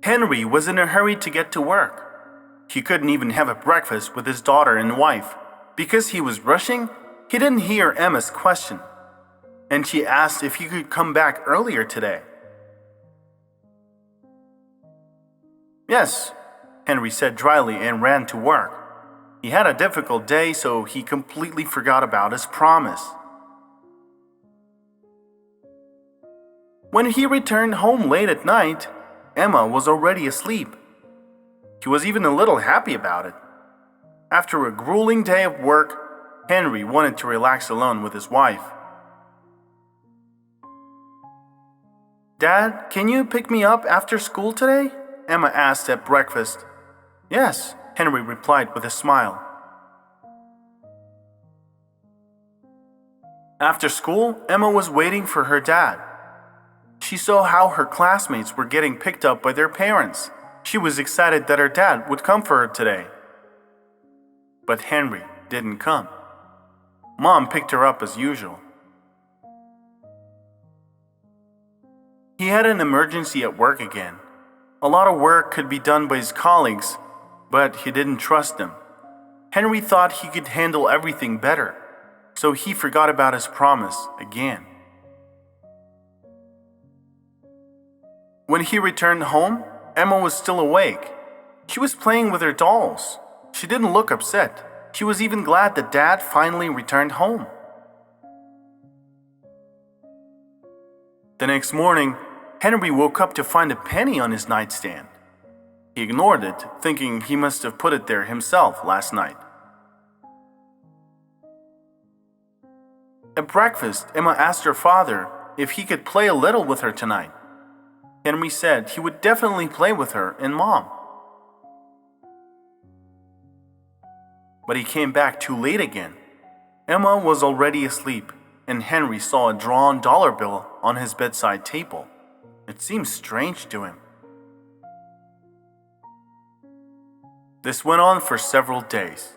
Henry was in a hurry to get to work. He couldn't even have a breakfast with his daughter and wife. Because he was rushing, he didn't hear Emma's question, and she asked if he could come back earlier today. Yes, Henry said dryly and ran to work. He had a difficult day, so he completely forgot about his promise. When he returned home late at night, Emma was already asleep. He was even a little happy about it. After a grueling day of work, Henry wanted to relax alone with his wife. "Dad, can you pick me up after school today?" Emma asked at breakfast. "Yes," Henry replied with a smile. After school, Emma was waiting for her dad. She saw how her classmates were getting picked up by their parents. She was excited that her dad would come for her today. But Henry didn't come. Mom picked her up as usual. He had an emergency at work again. A lot of work could be done by his colleagues, but he didn't trust them. Henry thought he could handle everything better, so he forgot about his promise again. When he returned home, Emma was still awake. She was playing with her dolls. She didn't look upset. She was even glad that Dad finally returned home. The next morning, Henry woke up to find a penny on his nightstand. He ignored it, thinking he must have put it there himself last night. At breakfast, Emma asked her father if he could play a little with her tonight. Henry said he would definitely play with her and Mom. But he came back too late again. Emma was already asleep, and Henry saw a drawn dollar bill on his bedside table. It seemed strange to him. This went on for several days.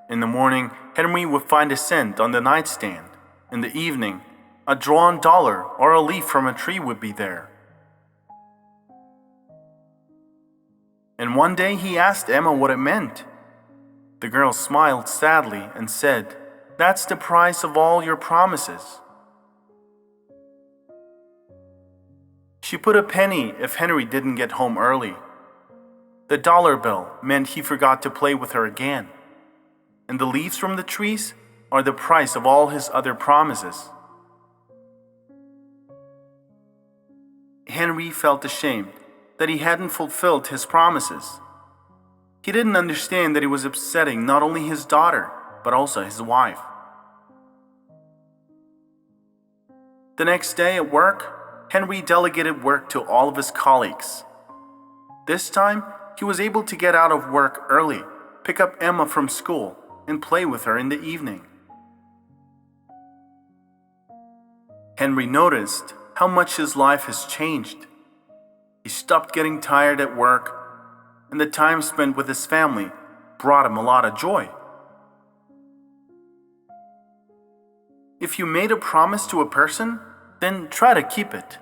In the morning, Henry would find a cent on the nightstand. In the evening, a drawn dollar or a leaf from a tree would be there. And one day he asked Emma what it meant. The girl smiled sadly and said, "That's the price of all your promises." She put a penny if Henry didn't get home early. The dollar bill meant he forgot to play with her again. And the leaves from the trees are the price of all his other promises. Henry felt ashamed that he hadn't fulfilled his promises. He didn't understand that he was upsetting not only his daughter, but also his wife. The next day at work, Henry delegated work to all of his colleagues. This time, he was able to get out of work early, pick up Emma from school, and play with her in the evening. Henry noticed how much his life has changed. He stopped getting tired at work, and the time spent with his family brought him a lot of joy. If you made a promise to a person, then try to keep it.